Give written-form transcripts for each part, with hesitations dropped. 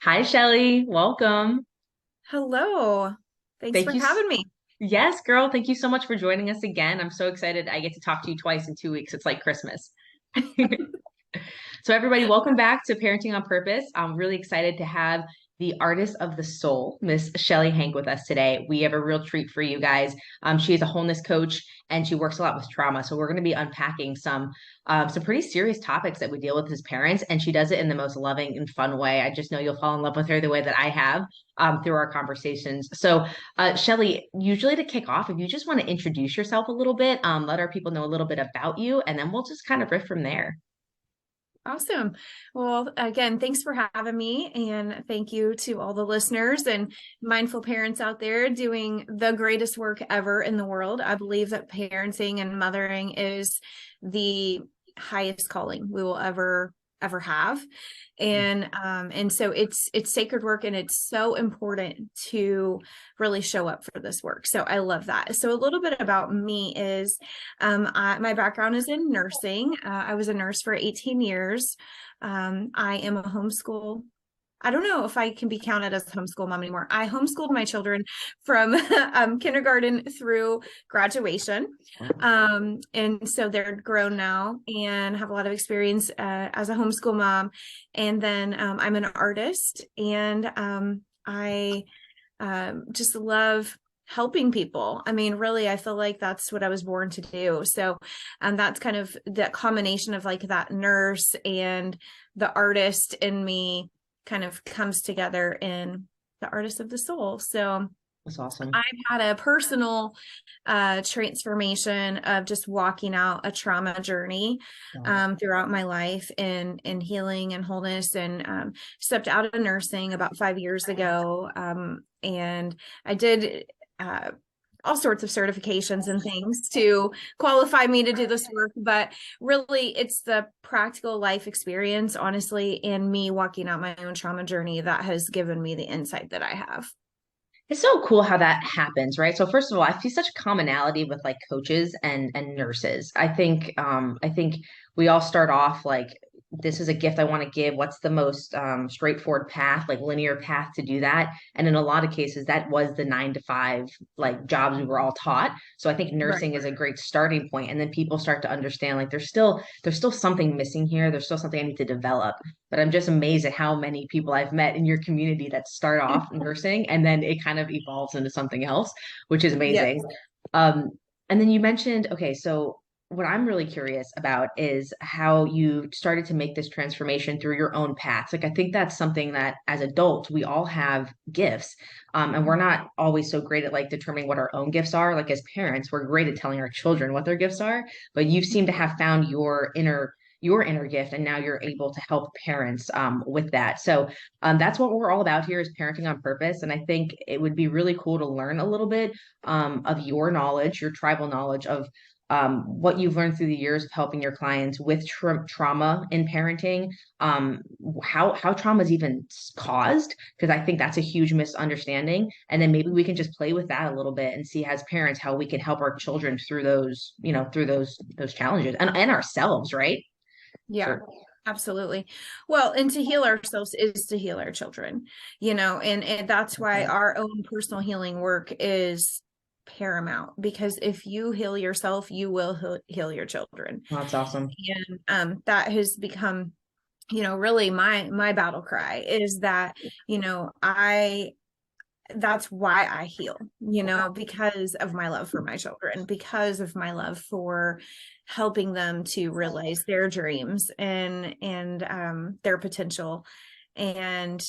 Hi, Shelley. Welcome. Hello. Thanks Thank for you. having me. Yes, girl. Thank you so much for joining us again. I'm so excited. I get to talk to you twice in 2 weeks. It's like Christmas. So, everybody, welcome back to Parenting on Purpose. I'm really excited to have the artist of the soul, Miss Shelley Henk, with us today. We have a real treat for you guys. She is a wholeness coach and she works a lot with trauma. So, we're going to be unpacking some pretty serious topics that we deal with as parents, and she does it in the most loving and fun way. I just know you'll fall in love with her the way that I have through our conversations. So, Shelley, usually to kick off, if you just want to introduce yourself a little bit, let our people know a little bit about you, and then we'll just kind of riff from there. Awesome. Well, again, thanks for having me. And thank you to all the listeners and mindful parents out there doing the greatest work ever in the world. I believe that parenting and mothering is the highest calling we will ever have. And so it's sacred work, and it's so important to really show up for this work. So I love that. So a little bit about me is my background is in nursing. I was a nurse for 18 years. I am a homeschool. I don't know if I can be counted as a homeschool mom anymore. I homeschooled my children from kindergarten through graduation. And so they're grown now and have a lot of experience as a homeschool mom. And then I'm an artist, and I just love helping people. I mean, really, I feel like that's what I was born to do. So that's kind of that combination of like that nurse and the artist in me kind of comes together in the artist of the soul. So That's awesome. I've had a personal transformation of just walking out a trauma journey throughout my life in healing and wholeness, and stepped out of nursing about 5 years ago. And I did all sorts of certifications and things to qualify me to do this work. But really, it's the practical life experience, honestly, and me walking out my own trauma journey that has given me the insight that I have. It's so cool how that happens, right? So first of all, I see such commonality with like coaches and nurses. I think we all start off like this is a gift I want to give. What's the most straightforward path, like linear path to do that? And in a lot of cases, that was the 9 to 5 like jobs we were all taught. So I think Right. nursing is a great starting point, and then people start to understand like there's still something missing here. There's still something I need to develop. But I'm just amazed at how many people I've met in your community that start off nursing and then it kind of evolves into something else, which is Yes. amazing. Um, and then you mentioned, okay, so what I'm really curious about is how you started to make this transformation through your own paths. Like, I think that's something that as adults, we all have gifts. And we're not always so great at like determining what our own gifts are. Like, as parents, we're great at telling our children what their gifts are, but you seem to have found your inner gift, and now you're able to help parents with that. So that's what we're all about here is parenting on purpose. And I think it would be really cool to learn a little bit of your knowledge, your tribal knowledge of what you've learned through the years of helping your clients with trauma in parenting, how trauma is even caused, because I think that's a huge misunderstanding. And then maybe we can just play with that a little bit and see as parents how we can help our children through those, through those challenges and ourselves, right? Yeah, So absolutely. Well, and to heal ourselves is to heal our children, and that's why our own personal healing work is paramount, because if you heal yourself, you will heal your children. that's awesome. And that has become, really my battle cry is that, I that's why I heal, because of my love for my children, because of my love for helping them to realize their dreams and their potential. And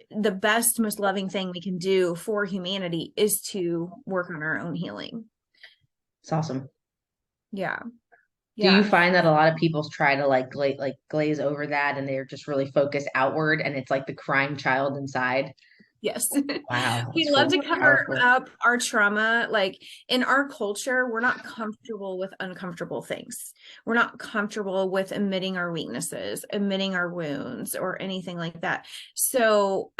the best, most loving thing we can do for humanity is to work on our own healing. It's awesome. Yeah. Do you Yeah. find that a lot of people try to like glaze over that and they're just really focused outward and it's like the crying child inside? Yes. Wow, We that's love so to cover powerful. up our trauma. Like in our culture, we're not comfortable with uncomfortable things. We're not comfortable with admitting our weaknesses, admitting our wounds, or anything like that. So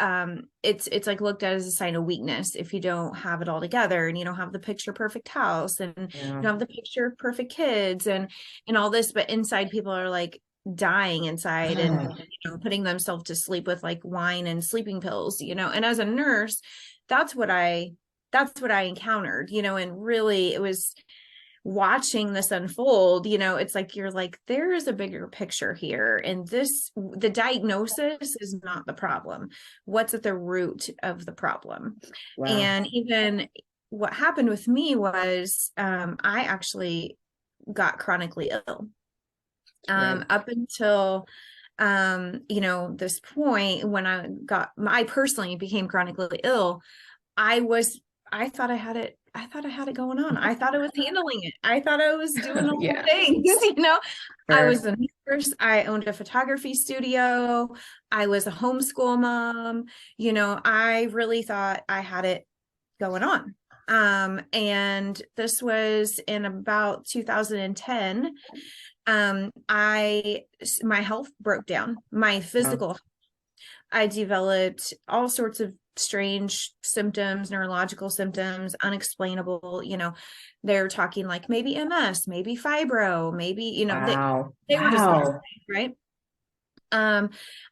it's like looked at as a sign of weakness if you don't have it all together and you don't have the picture perfect house and you Yeah. don't have the picture perfect kids and all this. But inside people are like, dying inside and Oh, putting themselves to sleep with like wine and sleeping pills, and as a nurse, that's what I encountered, and really it was watching this unfold, it's like you're like, there is a bigger picture here, and the diagnosis is not the problem. What's at the root of the problem? wow. And even what happened with me was I actually got chronically ill Right. up until this point when I personally became chronically ill. I thought I had it going on. I thought I was handling it. I thought I was doing all the Yeah, things, I sure. was a nurse. I owned a photography studio. I was a homeschool mom. I really thought I had it going on. And this was in about 2010. My health broke down, my Wow. physical. I developed all sorts of strange symptoms, neurological symptoms, unexplainable, they're talking like maybe MS, maybe fibro, maybe, Wow. they were just guessing, Wow. right?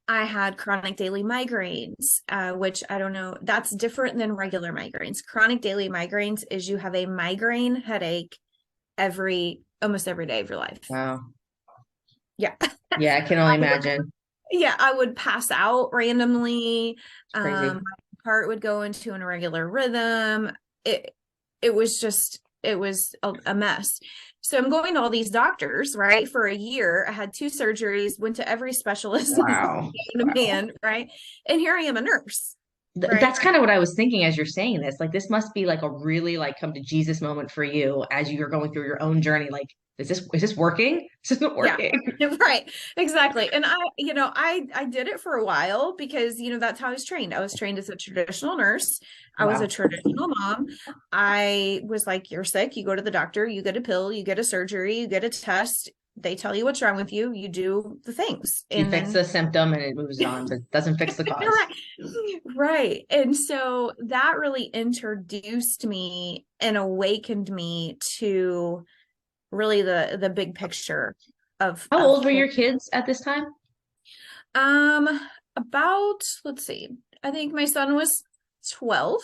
I had chronic daily migraines, which I don't know, that's different than regular migraines. Chronic daily migraines is you have a migraine headache almost every day of your life. Wow. Yeah. Yeah, I can only imagine. Yeah, I would pass out randomly. It's crazy. My heart would go into an irregular rhythm. It it was just it was a mess. So I'm going to all these doctors, right? For a year. I had 2 surgeries, went to every specialist Wow. in a Wow. man, right? And here I am, a nurse, right? That's kind of what I was thinking as you're saying this. Like, this must be like a really like come to Jesus moment for you as you're going through your own journey. Like, is this working? This isn't Yeah. working. Right. Exactly. And I did it for a while because, that's how I was trained. I was trained as a traditional nurse. I was a Wow. traditional mom. I was like, you're sick, you go to the doctor, you get a pill, you get a surgery, you get a test. They tell you what's wrong with you, you do the things. You And fix then the symptom and it moves on, but doesn't fix the you're cause. right. Right. And so that really introduced me and awakened me to really the big picture of How of old were your kids at this time? Um, about, let's see, I think my son was 12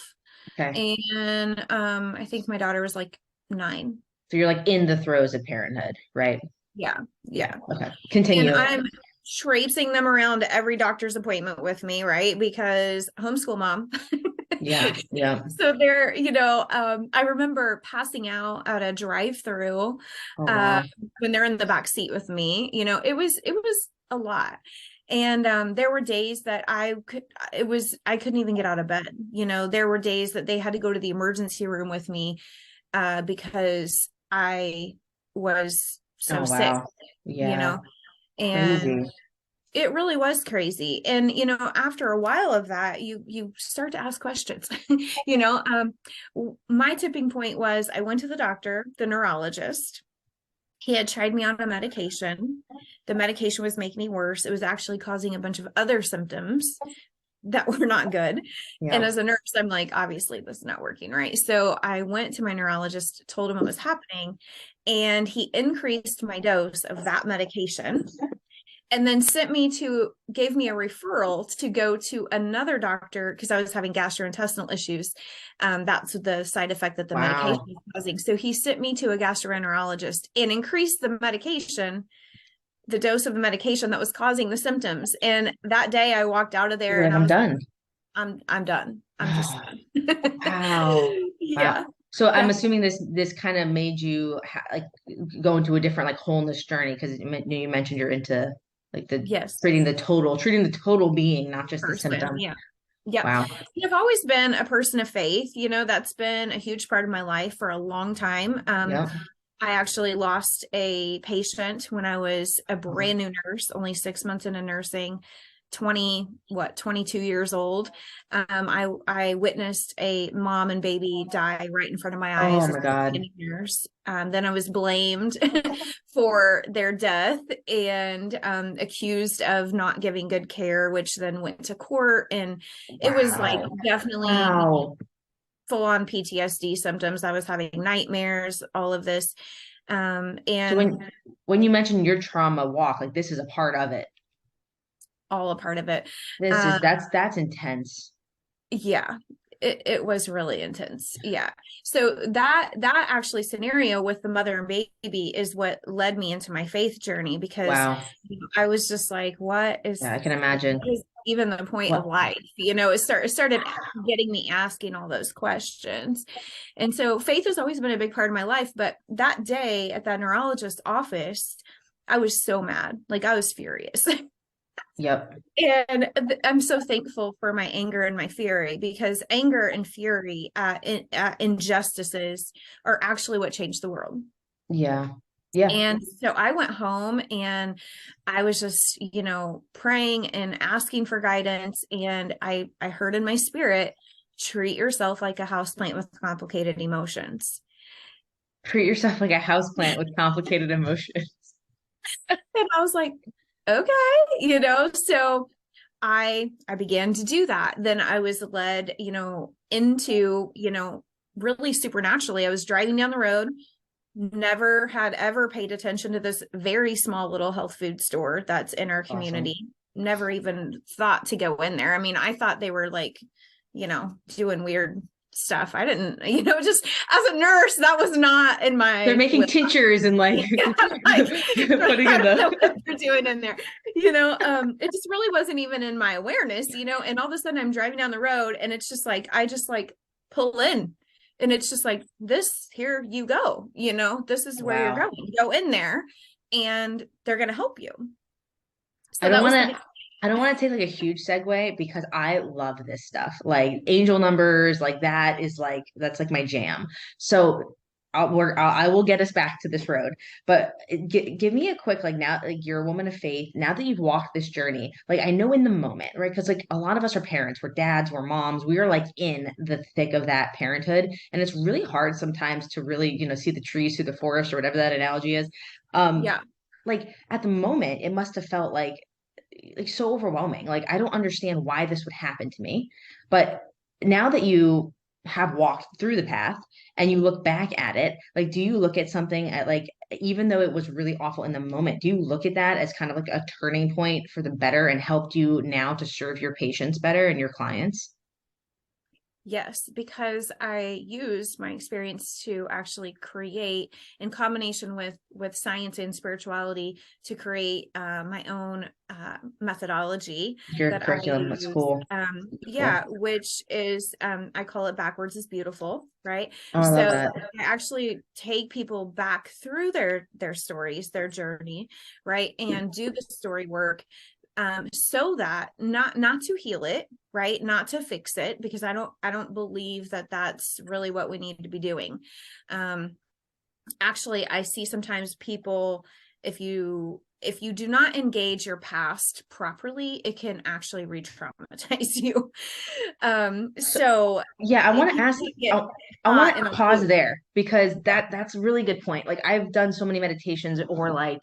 Okay. and I think my daughter was like 9. So you're like in the throes of parenthood, right? Yeah, Yeah. yeah. Okay. And Continue. I'm traipsing them around to every doctor's appointment with me, right? Because homeschool mom. Yeah. Yeah. So I remember passing out at a drive-through Oh, uh wow. when they're in the back seat with me. It was a lot. And there were days that I couldn't even get out of bed. There were days that they had to go to the emergency room with me because I was so Oh, sick, wow. you Yeah. know, and Crazy. it really was crazy. And after a while of that, you start to ask questions. My tipping point was I went to the doctor, the neurologist. He had tried me on a medication. The medication was making me worse. It was actually causing a bunch of other symptoms that were not good. And Yeah. as a nurse, I'm like, obviously this is not working, right? So I went to my neurologist, told him what was happening, and he increased my dose of that medication and then gave me a referral to go to another doctor because I was having gastrointestinal issues. That's the side effect that the medication Wow. is causing. So he sent me to a gastroenterologist and increased the dose of the medication that was causing the symptoms. And that day I walked out of there You're and like, I I'm was like, done. I'm done. I'm just Oh, done. wow. Wow. Yeah. So I'm Yeah. assuming this kind of made you like go into a different like wholeness journey because you mentioned you're into like the Yes. treating the total being, not just the Person. symptom. Yeah. Yep. Wow. I've always been a person of faith. That's been a huge part of my life for a long time. Yep. I actually lost a patient when I was a brand new nurse, only 6 months into nursing, 22 years old. I witnessed a mom and baby die right in front of my Oh eyes as my a God. nurse. Then I was blamed for their death and accused of not giving good care, which then went to court. And it was like Wow. definitely Wow. full on PTSD symptoms. I was having nightmares, all of this. So And when you mention your trauma walk, like this is a part of it. all a part of it. This Um, is that's intense. yeah, it was really intense. Yeah. So that actually scenario with the mother and baby is what led me into my faith journey, because Wow. I was just like, Yeah, I can imagine. what is even the point of What? life? It started getting me asking all those questions. And so faith has always been a big part of my life. But that day at that neurologist's office, I was so mad. Like, I was furious. Yep. And I'm so thankful for my anger and my fury, because anger and fury at injustices are actually what changed the world. Yeah. Yeah. And so I went home and I was just, praying and asking for guidance. And I heard in my spirit, treat yourself like a houseplant with complicated emotions. Treat yourself like a houseplant with complicated emotions. And I was like, okay, so I began to do that. Then I was led, into, really supernaturally. I was driving down the road, never had ever paid attention to this very small little health food store that's in our Awesome. community. Never even thought to go in there. I mean, I thought they were like, doing weird stuff. I didn't, just as a nurse, that was not in They're my making tinctures and like like, putting I in don't know the what they're doing in there. It just really wasn't even in my awareness, and all of a sudden I'm driving down the road and it's just like, I just like pull in and it's just like, this, here you go, this is where you're wow. going, go in there and they're going to help you. I So don't that want was to I don't want to take like a huge segue because I love this stuff. Like angel numbers, like that is like that's like my jam. So I will get us back to this road, but give me a quick like now like you're a woman of faith. Now that you've walked this journey, like I know in the moment, right? Because like a lot of us are parents, we're dads, we're moms, we are like in the thick of that parenthood, and it's really hard sometimes to really see the trees through the forest or whatever that analogy is. Um, Yeah. like at the moment, it must have felt like so overwhelming. Like I don't understand why this would happen to me. But now that you have walked through the path and you look back at it, like do you look at something at like even though it was really awful in the moment, do you look at that as kind of like a turning point for the better and helped you now to serve your patients better and your clients? Yes, because I used my experience to actually create, in combination with science and spirituality, to create my own methodology Your that I curriculum was use. cool. Yeah, which is I call it backwards is beautiful, right? Oh, I love So that. I actually take people back through their stories, their journey, right, and do the story work, so that not to heal it, right, not to fix it, because I don't believe that that's really what we need to be doing. um Actually, I see sometimes people, if you do not engage your past properly, it can actually re-traumatize you. So Yeah, I want to people ask. get I want caught to in a pause loop. there because Yeah. that's a really good point. Like I've done so many meditations or like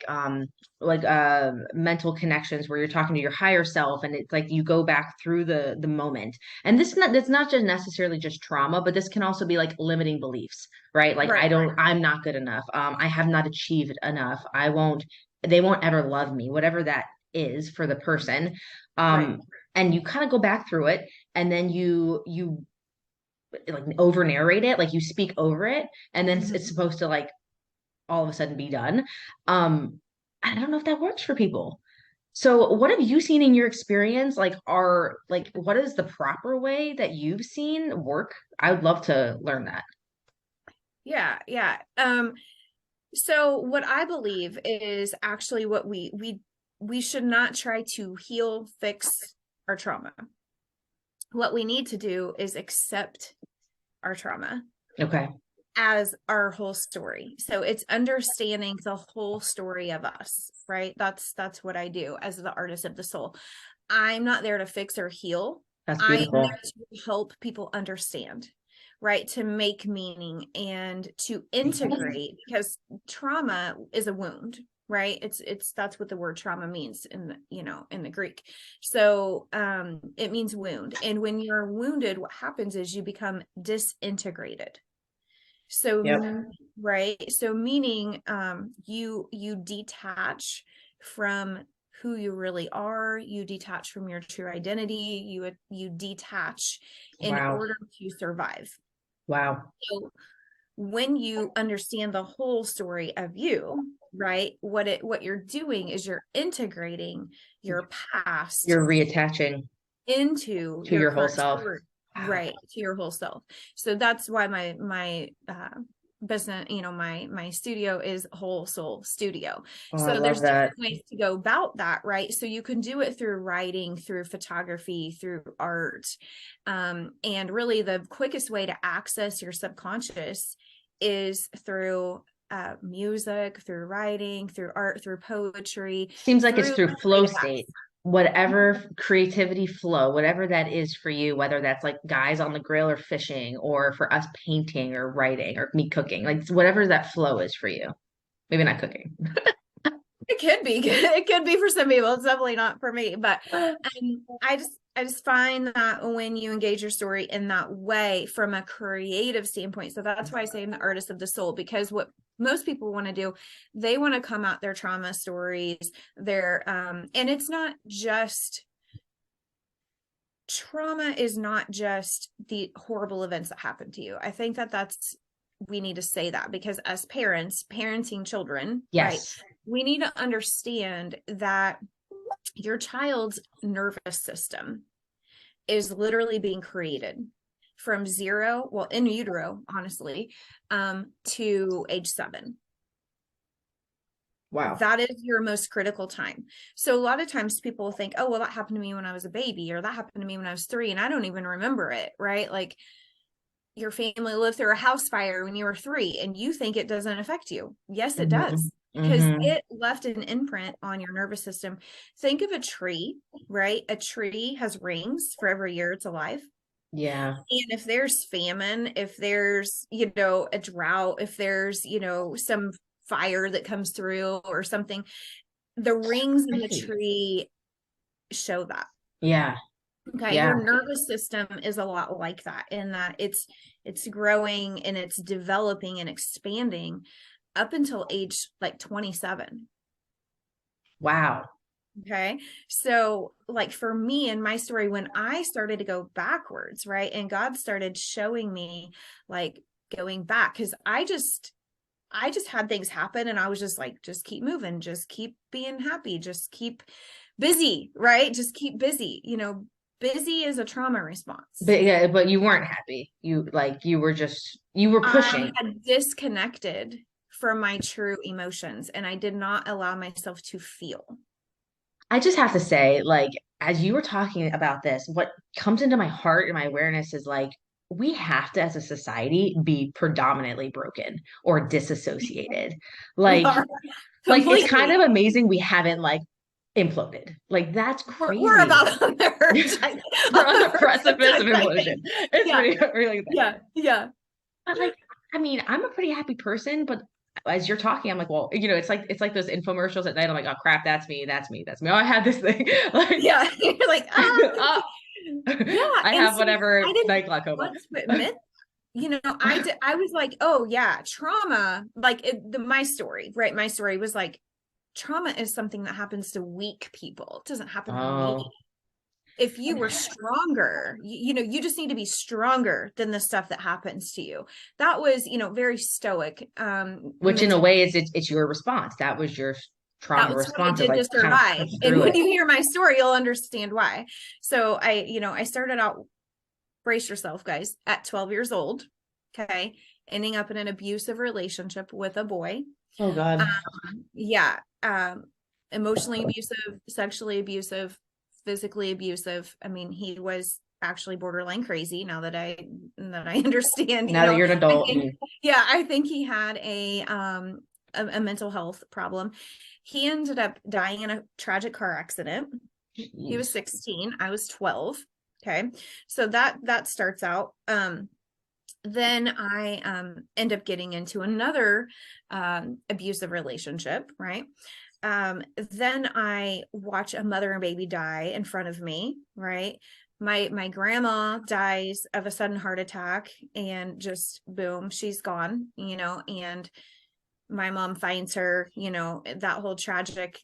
mental connections where you're talking to your higher self and it's like you go back through the moment. And that's not just necessarily just trauma, but this can also be like limiting beliefs, right? Like Right. I'm not good enough. I have not achieved enough. They won't ever love me, whatever that is for the person. Right. Um, and you kind of go back through it and then you like over narrate it, like you speak over it, and then it's Mhm. supposed to like all of a sudden be done. I don't know if that works for people. So what have you seen in your experience? Like what is the proper way that you've seen work? I would love to learn that. Yeah, yeah. So what I believe is actually what we should not try to heal, fix our trauma. What we need to do is accept our trauma Okay. as our whole story. So it's understanding the whole story of us, right? That's what I do as the artist of the soul. I'm not there to fix or heal. That's I am beautiful. there to help people understand, right? To make meaning and to integrate, because trauma is a wound, right? It's that's what the word trauma means in the Greek. So it means wound. And when you're wounded, what happens is you become disintegrated. Yep. So, right. So meaning, you detach from who you really are, you detach from your true identity, you detach in Wow. order to survive. Wow. So when you understand the whole story of you, right, what you're doing is you're integrating your past You're reattaching into to your your whole current self. story, Wow. right, to your whole self. So that's why my business, my studio is Whole Soul Studio. Oh, I So love there's that. different ways to go about that, right? So you can do it through writing, through photography, through art, and really the quickest way to access your subconscious is through music, through writing, through art, through poetry, Seems like it's through through flow creative acts. state. Whatever creativity flow, whatever that is for you, whether that's like guys on the grill or fishing, or for us painting or writing or me cooking, like whatever that flow is for you. Maybe not cooking. It could be. It could be for some people. It's definitely not for me. But I just find that when you engage your story in that way from a creative standpoint, so that's why I say I'm the artist of the soul, because what most people want to do, they want to come out their trauma stories, and it's not just trauma is not just the horrible events that happen to you. I think we need to say that, because as parents, parenting children, right? Yes. We need to understand that your child's nervous system is literally being created from zero, well, in utero, honestly, to age 7. Wow. That is your most critical time. So a lot of times people think, oh, well, that happened to me when I was a baby, or that happened to me when I was 3, and I don't even remember it, right? Like, your family lived through a house fire when you were 3 and you think it doesn't affect you. Yes, it Hmm. does, because Hmm. it left an imprint on your nervous system. Think of a tree, right? A tree has rings for every year it's alive. Yeah. And if there's famine, if there's, a drought, if there's, some fire that comes through or something, the rings in the Crazy. tree show that. Yeah. Okay, your Yeah. nervous system is a lot like that, in that it's growing and it's developing and expanding up until age like 27. Wow. Okay. So like for me and my story, when I started to go backwards, right? And God started showing me like going back, because I just had things happen and I was just like, just keep moving, just keep being happy, just keep busy, right? Just keep busy. Busy is a trauma response. But yeah, but you weren't happy. You were I pushing. had disconnected from my true emotions and I did not allow myself to feel. I just have to say, like, as you were talking about this, what comes into my heart and my awareness is like, we have to, as a society, be predominantly broken or disassociated. We Like, are it's kind completely. of amazing we haven't like imploded. Like, that's We're crazy. about on the verge. We're On on the the verge of precipice of death, I implosion. think. It's Yeah, pretty really sad. yeah, yeah. But like, I mean, I'm a pretty happy person, but as you're talking, I'm like, well, it's like those infomercials at night. I'm like, oh crap, that's me, that's me, that's me. Oh, I had this thing. Like, Yeah. You're like, oh, yeah. I And have see, whatever I didn't night glaucoma. want to admit, I was like, oh yeah, trauma, like my story, right? My story was like, trauma is something that happens to weak people. It doesn't happen to me. Oh, If you were stronger, you just need to be stronger than the stuff that happens to you. That was, very stoic which in a mentality. way is it's your response. That was your That trauma was what I response, is did like to kind of survive. push And through when it. you hear my story, you'll understand why. So I started out, brace yourself, guys, at 12 years old. Okay. Ending up in an abusive relationship with a boy. Oh God. Yeah. Emotionally abusive, sexually abusive, physically abusive. I mean, he was actually borderline crazy, now that I understand. Now that you're an I adult, think, yeah, I think he had a mental health problem. He ended up dying in a tragic car accident. He was jeez. 16, I was 12. Okay. So that starts out. Then I end up getting into another abusive relationship, right? Then I watch a mother and baby die in front of me, right? My grandma dies of a sudden heart attack, and just boom, she's gone, and my mom finds her, that whole tragic,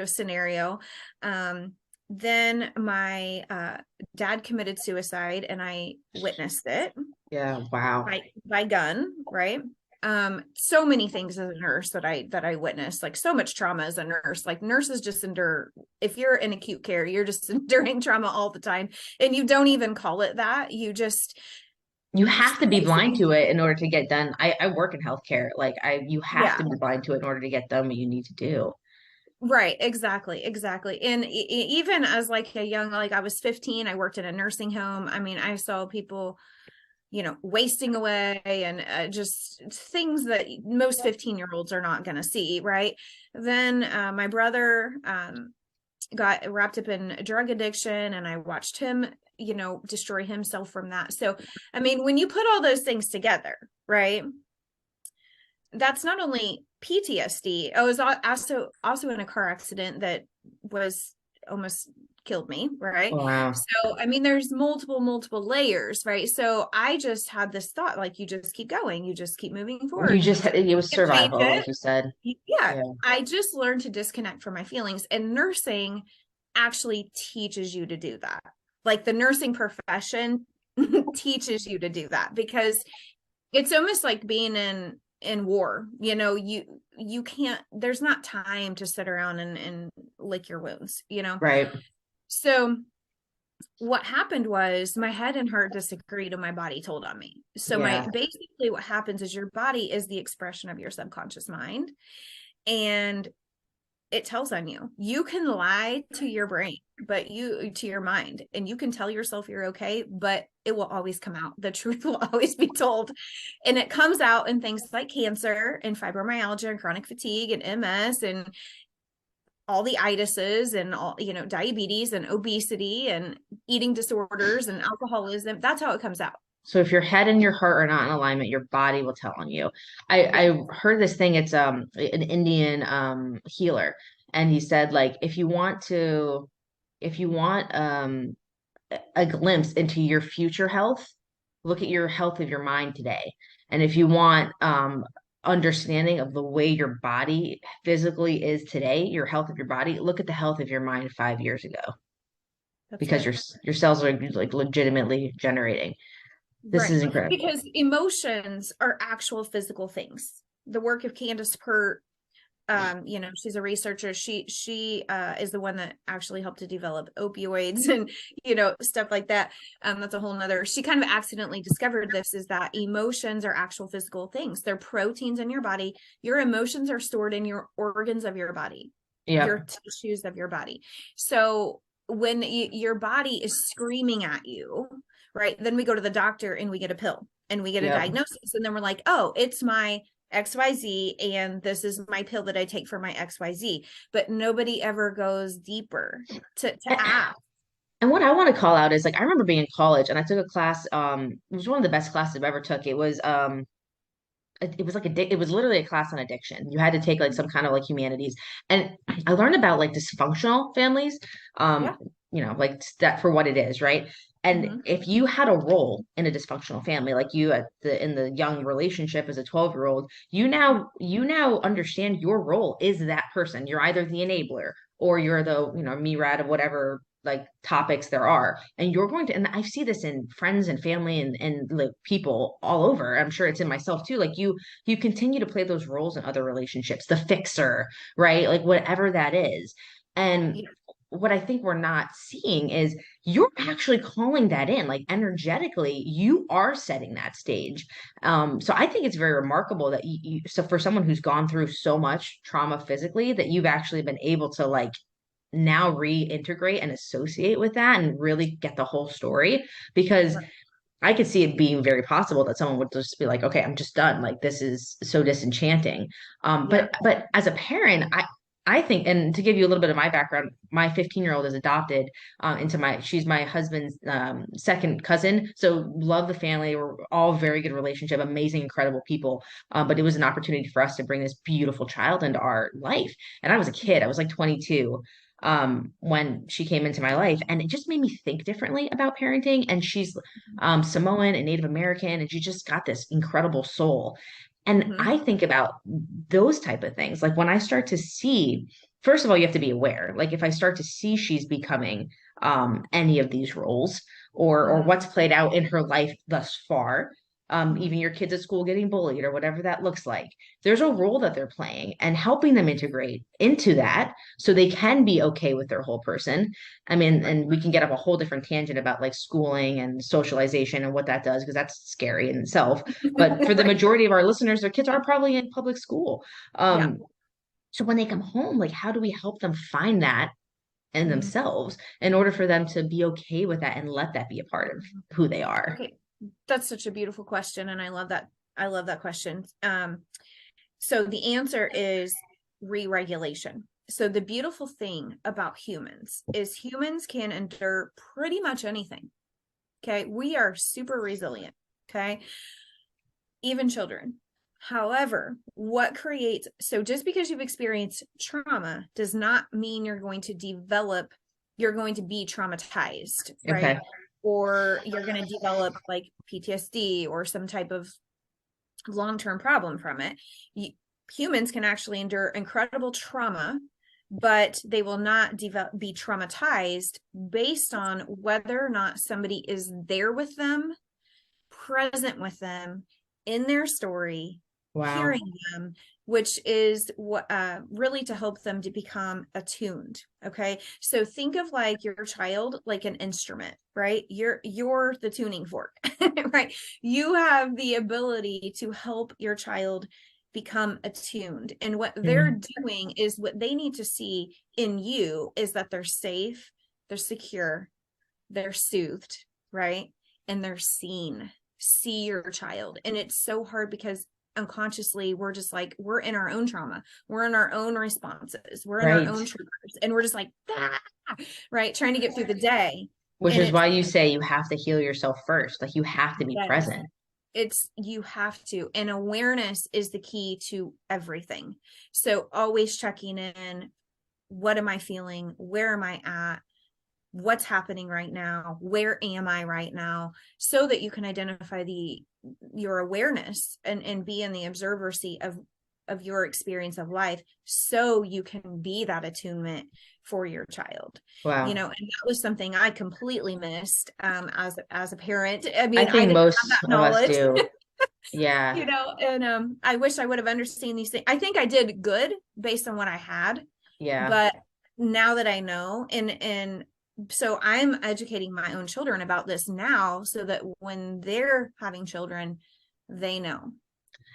scenario. Then my dad committed suicide, and I witnessed it Yeah. Wow. by gun, right? So many things as a nurse that I witnessed, like so much trauma as a nurse. Like nurses just endure, if you're in acute care, you're just enduring trauma all the time, and you don't even call it that. You have to be blind to it in order to get done. I work in healthcare. You have Yeah. to be blind to it in order to get done what you need to do. Right, exactly. And even as like a young, like I was 15, I worked in a nursing home. I mean, I saw people, wasting away, and just things that most 15-year-olds are not going to see, right? Then my brother got wrapped up in drug addiction, and I watched him, destroy himself from that. So, I mean, when you put all those things together, right? That's not only PTSD. I was also in a car accident that was almost killed me, right? Oh, wow. So I mean, there's multiple layers, right? So I just had this thought, like, you just keep going, you just keep moving forward. It was You can change survival, like it. you said. Yeah, Yeah. I just learned to disconnect from my feelings, and nursing actually teaches you to do that. Like the nursing profession teaches you to do that, because it's almost like being in war. You can't, there's not time to sit around and lick your wounds. Right. So what happened was my head and heart disagreed, and my body told on me. So Yeah. basically what happens is your body is the expression of your subconscious mind, and it tells on you. You can lie to your brain, to your mind, and you can tell yourself you're okay, but it will always come out. The truth will always be told. And it comes out in things like cancer and fibromyalgia and chronic fatigue and MS and all the itises and all, diabetes and obesity and eating disorders and alcoholism. That's how it comes out. So if your head and your heart are not in alignment, your body will tell on you. Yeah. I heard this thing, it's an Indian healer, and he said, like, if you want a glimpse into your future health, look at your health of your mind today. And if you want understanding of the way your body physically is today, your health of your body, look at the health of your mind 5 years ago, That's because it. your cells are like legitimately generating. This Right. is incredible. Because emotions are actual physical things. The work of Candace Pert, she's a researcher. She is the one that actually helped to develop opioids and, stuff like that. That's a whole nother, she kind of accidentally discovered this, is that emotions are actual physical things. They're proteins in your body. Your emotions are stored in your organs of your body, Yeah. your tissues of your body. So when your body is screaming at you, right, then we go to the doctor and we get a pill and we get a Yeah. diagnosis, and then we're like, oh, it's my XYZ, and this is my pill that I take for my XYZ. But nobody ever goes deeper to ask. And what I want to call out is, like, I remember being in college and I took a class, it was one of the best classes I've ever took. It was like it was literally a class on addiction. You had to take like some kind of like humanities. And I learned about like dysfunctional families, Yeah. um, like that for what it is, right? And Mm-hmm. if you had a role in a dysfunctional family, like you in the young relationship as a 12-year-old, you now understand your role is that person. You're either the enabler or you're the, MIRAD of whatever like topics there are. And you're going to, and I see this in friends and family and like people all over. I'm sure it's in myself too. Like you continue to play those roles in other relationships, the fixer, right? Like whatever that is. And Yeah. what I think we're not seeing is you're actually calling that in, like energetically, you are setting that stage. So I think it's very remarkable that so for someone who's gone through so much trauma physically, that you've actually been able to like now reintegrate and associate with that and really get the whole story, because Right. I could see it being very possible that someone would just be like, okay, I'm just done. Like this is so disenchanting. Yeah. But as a parent, I think, and to give you a little bit of my background, my 15-year-old is adopted she's my husband's second cousin. So love the family. We're all very good relationship, amazing, incredible people. But it was an opportunity for us to bring this beautiful child into our life. And I was a kid. I was like 22. when she came into my life, and it just made me think differently about parenting. And she's Samoan and Native American, and she just got this incredible soul. And Mm-hmm. I think about those type of things. Like when I start to see, first of all, you have to be aware. Like if I start to see she's becoming any of these roles, or Mm-hmm. what's played out in her life thus far, Mm-hmm. even your kids at school getting bullied or whatever that looks like. There's a role that they're playing, and helping them integrate into that so they can be okay with their whole person. I mean, Right. and we can get up a whole different tangent about like schooling and socialization and what that does, because that's scary in itself. But for the Right. majority of our listeners, their kids are probably in public school. Yeah. So when they come home, like how do we help them find that in Mm-hmm. themselves in order for them to be okay with that and let that be a part of who they are? Okay. That's such a beautiful question. And I love that. I love that question. So the answer is re-regulation. So the beautiful thing about humans is humans can endure pretty much anything. Okay. We are super resilient. Okay. Even children. However, what creates, so just because you've experienced trauma does not mean you're going to develop, you're going to be traumatized, right? Okay. Or you're going to develop like PTSD or some type of long-term problem from it. Humans can actually endure incredible trauma, but they will not be traumatized based on whether or not somebody is there with them, present with them in their story, Wow. hearing them, which is what really to help them to become attuned. Okay, so think of like your child like an instrument, right? You're the tuning fork, right? You have the ability to help your child become attuned, and what they're Mhm. doing is what they need to see in you is that they're safe, they're secure, they're soothed, right? And they're seen. See your child. And it's so hard because unconsciously we're just like, we're in our own trauma, we're in our own responses, we're in our Right. own triggers, and we're just like, ah, right, trying to get through the day. Which And is it's, why you say you have to heal yourself first. Like you have to be yes, present. it's, you have to, and awareness is the key to everything. So always checking in, what am I feeling, where am I at, what's happening right now, where am I right now, so that you can identify your awareness and be in the observer seat of your experience of life, so you can be that attunement for your child. You Wow. know, and that was something I completely missed as a parent. I I mean, I think didn't have most that of us knowledge. do. Yeah. You know, and I wish I would have understood these things. I think I did good based on what I had, Yeah. but now that I know, and so I'm educating my own children about this now so that when they're having children, they know.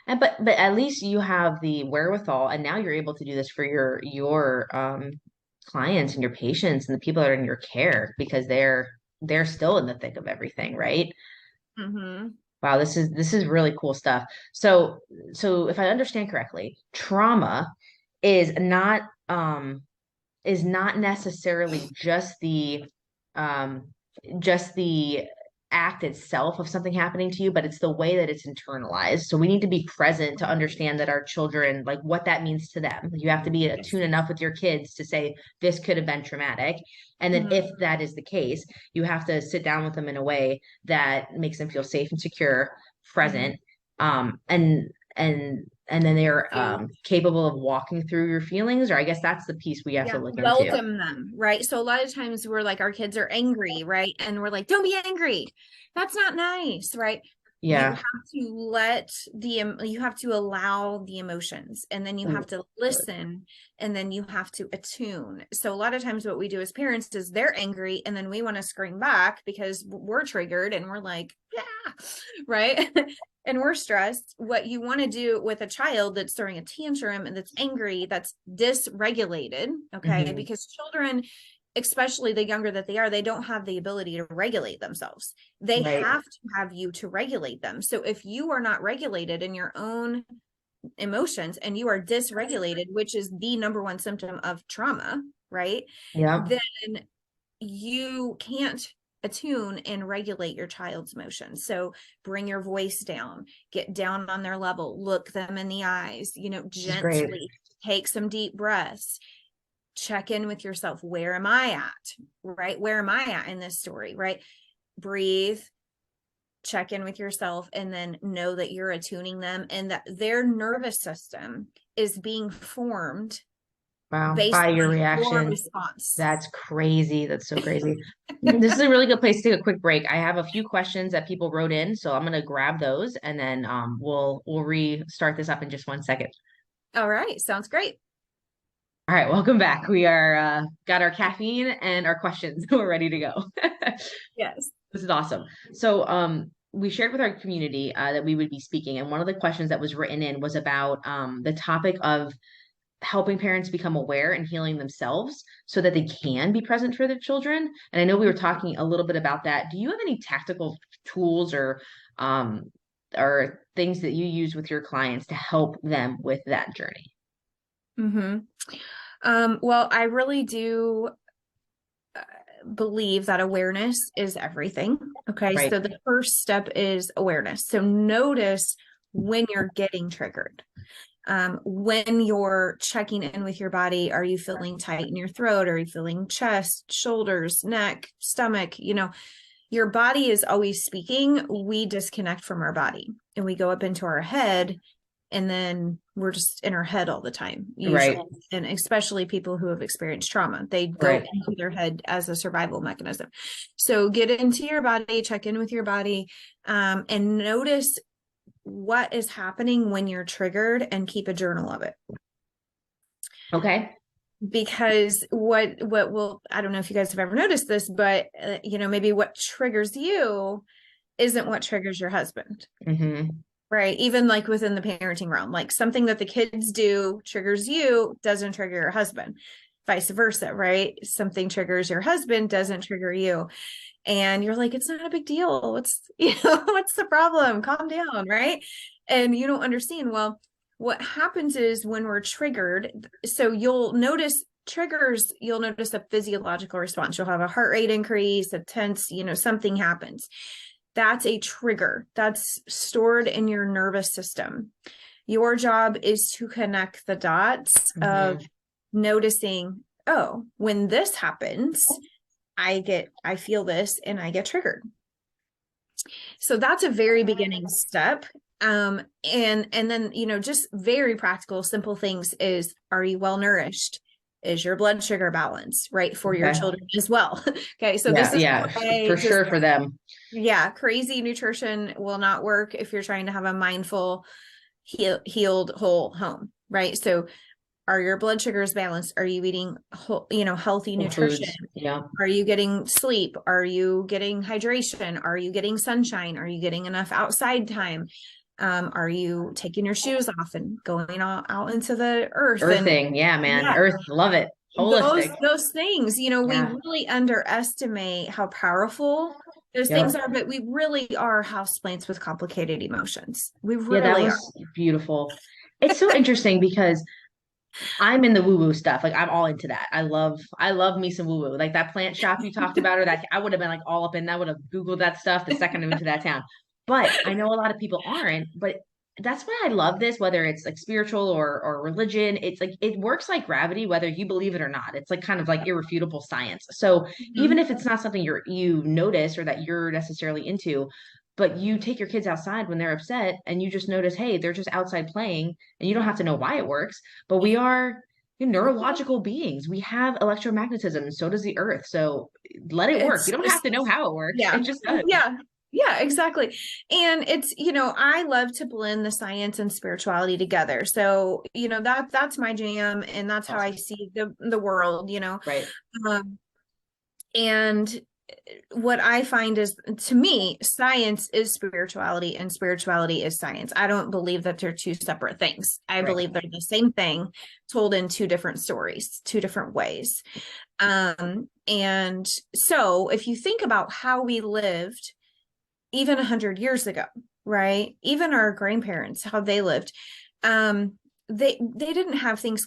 And but at least you have the wherewithal, and now you're able to do this for your clients and your patients and the people that are in your care, because they're still in the thick of everything, right? Mm-hmm. Wow, this is really cool stuff. So if I understand correctly, trauma is not um is not necessarily um just the act itself of something happening to you, but it's the way that it's internalized. So we need to be present to understand that our children, like what that means to them. You have to be Yes. attuned enough with your kids to say this could have been traumatic. And then Mm-hmm. if that is the case, you have to sit down with them in a way that makes them feel safe and secure, Mm-hmm. present, and then they're So capable of walking through your feelings, or I guess that's the piece we have to yeah, look into. welcome them, right? So a lot of times we're like, our kids are angry, right? And we're like, don't be angry. That's not nice, right? You Yeah. have to you have to allow the emotions, and then you have to listen, and then you have to attune. So a lot of times what we do as parents is they're angry, and then we want to scream back because we're triggered and we're like, yeah, right? And we're stressed. What you want to do with a child that's throwing a tantrum and that's angry, that's dysregulated, okay? Hmm. Because children, especially the younger that they are, they don't have the ability to regulate themselves. They Right. have to have you to regulate them. So if you are not regulated in your own emotions and you are dysregulated, which is the number one symptom of trauma, right? Yeah. Then you can't attune and regulate your child's emotions. So bring your voice down, get down on their level, look them in the eyes, you know, This is great. gently take some deep breaths, check in with yourself. Where am I at? Right? Where am I at in this story? Right? Breathe, check in with yourself, and then know that you're attuning them and that their nervous system is being formed Wow. based By your on your reaction. response. That's crazy. That's so crazy. This is a really good place to take a quick break. I have a few questions that people wrote in, so I'm gonna grab those and then we'll restart this up in just 1 second. All right. Sounds great. All right, welcome back. We are got our caffeine and our questions. We're ready to go. Yes. This is awesome. So, we shared with our community that we would be speaking, and one of the questions that was written in was about the topic of helping parents become aware and healing themselves so that they can be present for their children. And I know we were talking a little bit about that. Do you have any tactical tools um, or things that you use with your clients to help them with that journey? Mm-hmm. Well, I really do believe that awareness is everything. Okay. Right. So the first step is awareness. So notice when you're getting triggered. When you're checking in with your body, are you feeling tight in your throat? Are you feeling chest, shoulders, neck, stomach? Your body is always speaking. We disconnect from our body and we go up into our head, and then we're just in our head all the time, usually. Right. And especially people who have experienced trauma, they go Right. into their head as a survival mechanism. So get into your body, check in with your body, and notice what is happening when you're triggered, and keep a journal of it. Okay. Because what will, I don't know if you guys have ever noticed this, but maybe what triggers you isn't what triggers your husband. Mm-hmm. Right. Even like within the parenting realm, like something that the kids do triggers you doesn't trigger your husband, vice versa. Right. Something triggers your husband doesn't trigger you. And you're like, it's not a big deal. What's the problem? Calm down. Right. And you don't understand. Well, what happens is when we're triggered, so you'll notice triggers, you'll notice a physiological response. You'll have a heart rate increase, a tense, something happens. That's a trigger that's stored in your nervous system. Your job is to connect the dots Mm-hmm. of noticing, oh, when this happens, I feel this and I get triggered. So that's a very beginning step. And then, just very practical, simple things is, are you well nourished? Is your blood sugar balanced, right? For your Okay. children as well. Okay. So Yeah, this is yeah, why for just, sure for them. yeah, crazy nutrition will not work if you're trying to have a mindful, healed, whole home, right? So are your blood sugars balanced? Are you eating healthy Whole nutrition? foods. Yeah. Are you getting sleep? Are you getting hydration? Are you getting sunshine? Are you getting enough outside time? Are you taking your shoes off and going out into the earth? And Earthing. Yeah, man. yeah, Earth. Love it. Holistic. those things, we Yeah. really underestimate how powerful those things Yep. are, but we really are houseplants with complicated emotions. We Yeah, that really are. was beautiful. It's so interesting because I'm in the woo-woo stuff. Like I'm all into that. I love me some woo-woo. Like that plant shop you talked about, or that I would have been like all up in that, would have Googled that stuff the second I'm into that town. But I know a lot of people aren't. But that's why I love this, whether it's like spiritual or religion. It's like it works like gravity, whether you believe it or not. It's like kind of like irrefutable science. So even Mhm. if it's not something you notice or that you're necessarily into, but you take your kids outside when they're upset and you just notice, hey, they're just outside playing, and you don't have to know why it works, but we are neurological beings. We have electromagnetism, and so does the earth. So let it work. You It's don't have just, to know how it works. yeah, It just does. yeah, yeah, exactly. And it's, I love to blend the science and spirituality together. So, that's my jam, and that's how I Awesome. see the world. Right. Um, and what I find is, to me, science is spirituality and spirituality is science. I don't believe that they're two separate things. I Right. believe they're the same thing told in two different stories, two different ways. And so if you think about how we lived even 100 years ago, right? Even our grandparents, how they lived, they didn't have things,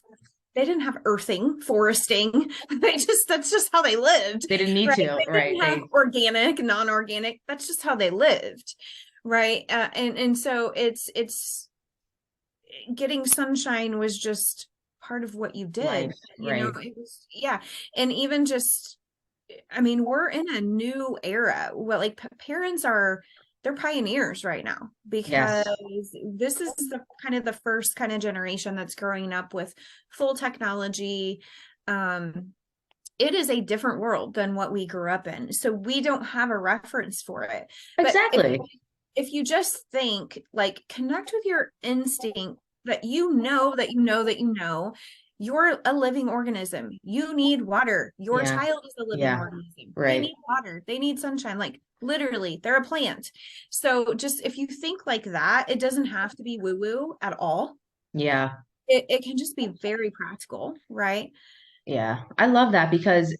they didn't have earthing, foresting. That's just how they lived, They didn't need right? to. They Right. didn't have organic, non-organic. That's just how they lived, right? And so it's getting sunshine was just part of what you did. Life, You know, right. it was, yeah. And even just, I mean, we're in a new era. Well, like parents are, they're pioneers right now because Yes, this is the kind of the first kind of generation that's growing up with full technology. Um, it is a different world than what we grew up in. So we don't have a reference for it. But exactly. if you just think like connect with your instinct that you know that you know that you know you're a living organism. You need water. Your Yeah, child is a living yeah, organism. They right. need water. They need sunshine. Like literally, they're a plant. So just if you think like that, it doesn't have to be woo woo at all. Yeah, It can just be very practical, right? yeah. I love that because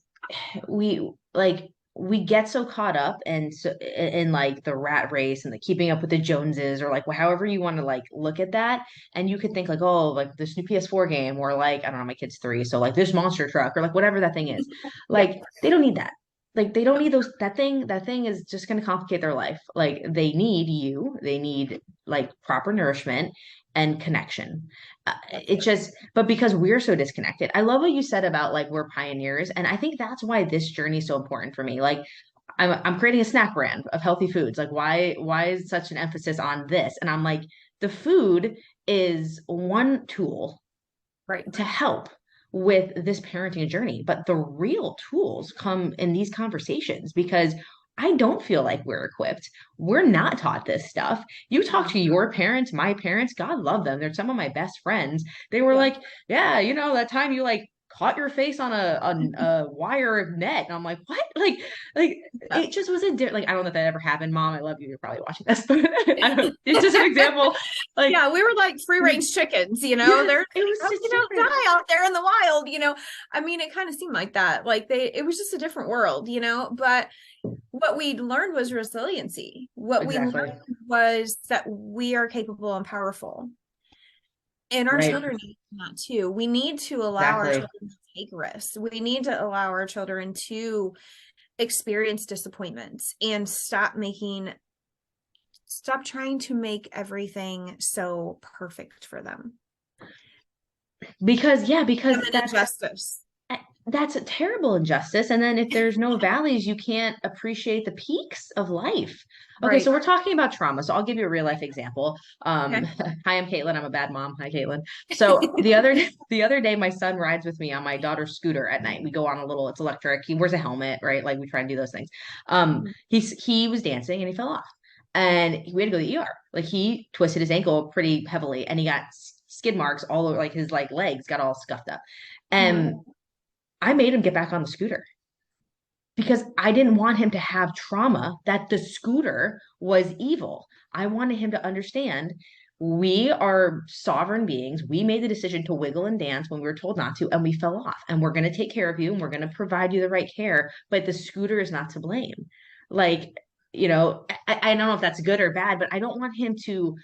we like we get so caught up and so in like the rat race and the keeping up with the Joneses or like however you want to like look at that, and you could think like, oh, like this new PS4 game, or like I don't know, my kid's 3, so like this monster truck or like whatever that thing is. Yep. Like they don't need that. Like they don't need those, that thing is just going to complicate their life. Like they need you, they need like proper nourishment and connection. It just, but because we're so disconnected. I love what you said about like we're pioneers, and I think that's why this journey is so important for me. Like I'm creating a snack brand of healthy foods. Like why is such an emphasis on this? And I'm like, the food is one tool Right. to help with this parenting journey. But the real tools come in these conversations because I don't feel like we're equipped. We're not taught this stuff. You talk No. to your parents, my parents, God love them. They're some of my best friends. They were Yeah. like, yeah, that time you like caught your face on a wire net. And I'm like, what? Like Yeah. it just was a like I don't know if that ever happened. Mom, I love you. You're probably watching this, but I don't, it's just an example. Like Yeah, we were like free range chickens, you know, yes, they're it was you just know, different. die out there in the wild, you know. I mean, it kind of seemed like that. Like it was just a different world, you know. But what we learned was resiliency. What we learned Exactly. was that we are capable and powerful. And our Right. children need that too. We need to allow our Exactly. children to take risks. We need to allow our children to experience disappointments and stop trying to make everything so perfect for them. Because yeah, Them because an injustice. that's a terrible injustice. And then if there's no valleys, you can't appreciate the peaks of life. Okay, so Right. we're talking about trauma. So I'll give you a real life example. Okay. Hi, I'm Caitlin. I'm a bad mom. Hi, Caitlin. So the other day, my son rides with me on my daughter's scooter at night. We go on a little, it's electric. He wears a helmet, right? Like we try and do those things. He was dancing and he fell off. And we had to go to the ER. Like he twisted his ankle pretty heavily and he got skid marks all over like his like legs got all scuffed up. Mm-hmm. And I made him get back on the scooter because I didn't want him to have trauma that the scooter was evil. I wanted him to understand we are sovereign beings. We made the decision to wiggle and dance when we were told not to, and we fell off. And we're going to take care of you and we're going to provide you the right care, but the scooter is not to blame. Like, I don't know if that's good or bad, but I don't want him to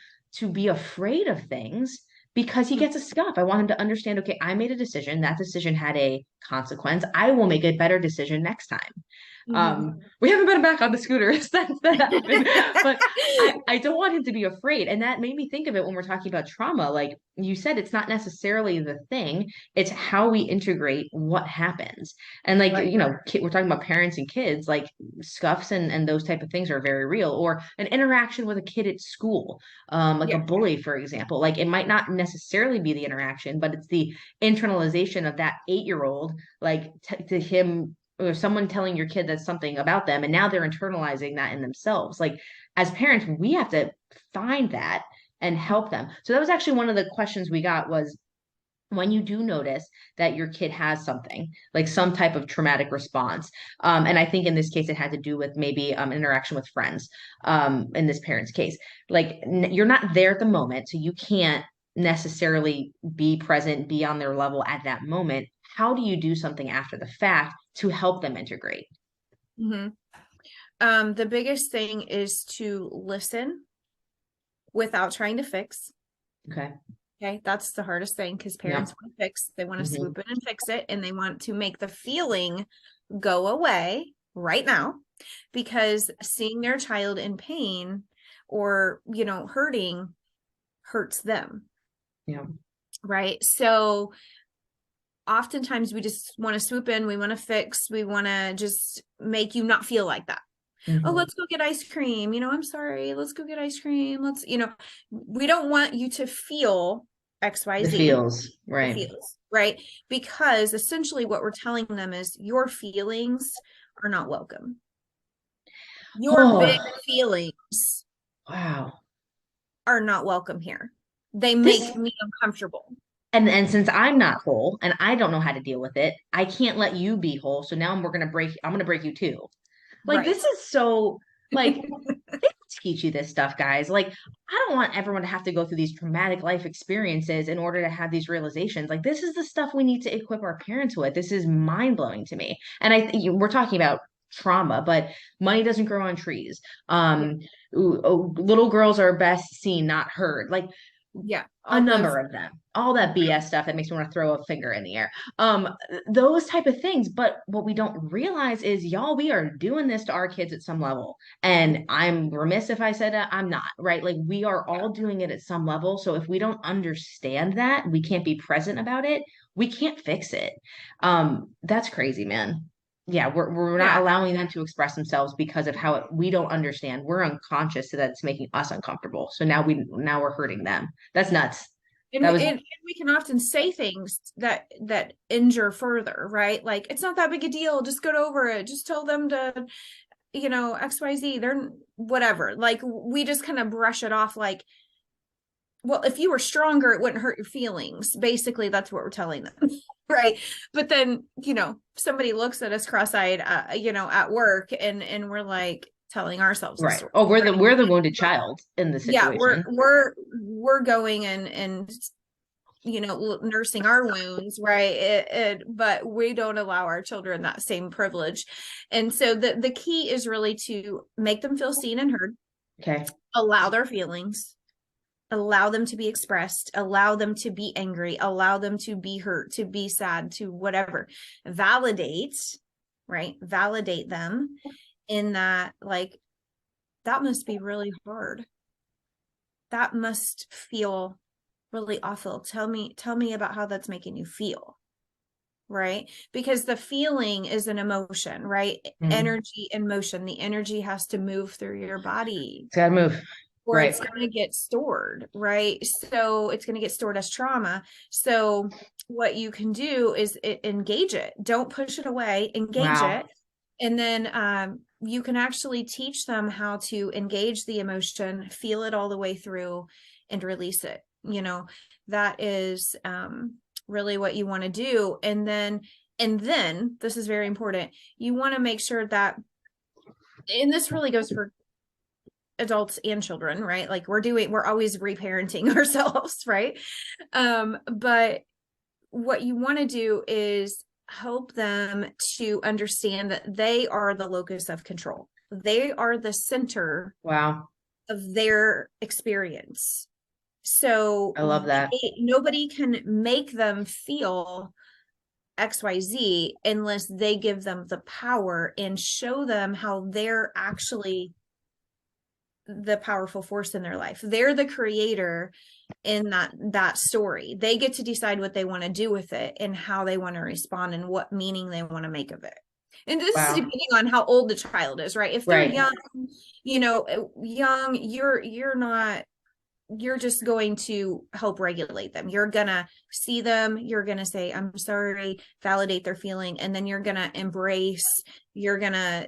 be afraid of things because he gets a scuff. I want him to understand, okay, I made a decision. That decision had a consequence. I will make a better decision next time. Mm-hmm. We haven't been back on the scooter since that happened, but I don't want him to be afraid. And that made me think of it when we're talking about trauma. Like you said, it's not necessarily the thing, it's how we integrate what happens. And like, Right. we're talking about parents and kids, like scuffs and those type of things are very real. Or an interaction with a kid at school, like a Yeah. bully, for example. Like it might not necessarily be the interaction, but it's the internalization of that 8-year old, like to him or someone telling your kid that's something about them, and now they're internalizing that in themselves. Like as parents, we have to find that and help them. So that was actually one of the questions we got was when you do notice that your kid has something like some type of traumatic response, and I think in this case it had to do with maybe interaction with friends, in this parent's case, like you're not there at the moment, so you can't necessarily be present, be on their level at that moment. How do you do something after the fact to help them integrate? Mm-hmm. The biggest thing is to listen without trying to fix. Okay. Okay, that's the hardest thing because Yeah. parents want to fix, they want to Hmm. swoop in and fix it, and they want to make the feeling go away right now because seeing their child in pain or, hurting hurts them. Yeah. Right. So oftentimes we just want to swoop in, we want to fix, we want to just make you not feel like that. Oh, let's go get ice cream. I'm sorry. Let's go get ice cream. We don't want you to feel The XYZ. feels, The right. feels, right? Because essentially what we're telling them is your feelings are not welcome. Your big Oh, feelings wow. are not welcome here. They This make me uncomfortable. and since I'm not whole and I don't know how to deal with it, I can't let you be whole. So now I'm gonna break you too. Like Right. this is so like they don't teach you this stuff, guys. Like I don't want everyone to have to go through these traumatic life experiences in order to have these realizations. Like this is the stuff we need to equip our parents with. This is mind blowing to me. And we're talking about trauma, but money doesn't grow on trees. Yeah. Little girls are best seen, not heard. Like Yeah. a All number of of them, all that BS stuff that makes me want to throw a finger in the air. um those type of things, but what we don't realize is, y'all, we are doing this to our kids at some level, and I'm remiss if I said I'm not right. Like we are all doing it at some level, so if we don't understand that, we can't be present about it, we can't fix it. That's crazy, man. Yeah, we're not yeah. allowing them to express themselves because of how we don't understand. We're unconscious so that it's making us uncomfortable, so now we're hurting them. That's nuts. And That we, was and we can often say things that injure further, right? Like, it's not that big a deal. Just get over it. Just tell them to, XYZ. They're whatever. Like, we just kind of brush it off like, well, if you were stronger, it wouldn't hurt your feelings. Basically, that's what we're telling them. Right. But then, somebody looks at us cross-eyed, at work, and we're like telling ourselves the right. story. Oh, we're the Right? we're the wounded child in the Yeah, we're situation. we're we're going and nursing our wounds, right? But we don't allow our children that same privilege. And so the key is really to make them feel seen and heard, Okay. allow their feelings, allow them to be expressed, allow them to be angry, allow them to be hurt, to be sad, to whatever. Validate, right? Validate them in that, like, that must be really hard. That must feel really awful. Tell me about how that's making you feel. Right? Because the feeling is an emotion, right? Mhm. Energy and motion. The energy has to move through your body, It's gotta move. or Right. it's going to get stored, right? So it's going to get stored as trauma. So what you can do is engage it. Don't push it away, engage Wow. it. And then you can actually teach them how to engage the emotion, feel it all the way through, and release it. That is really what you want to do. And then this is very important. You want to make sure that, and this really goes for adults and children, right? Like we're always reparenting ourselves, right? But what you want to do is help them to understand that they are the locus of control. They are the center Wow. of their experience. So I love that. nobody can make them feel XYZ unless they give them the power and show them how they're actually the powerful force in their life. They're the creator in that story. They get to decide what they want to do with it and how they want to respond and what meaning they want to make of it. And this is Wow. depending on how old the child is, right? If they're Right. young, you're just going to help regulate them. You're gonna see them, you're gonna say, I'm sorry, validate their feeling, and then you're gonna embrace, you're gonna,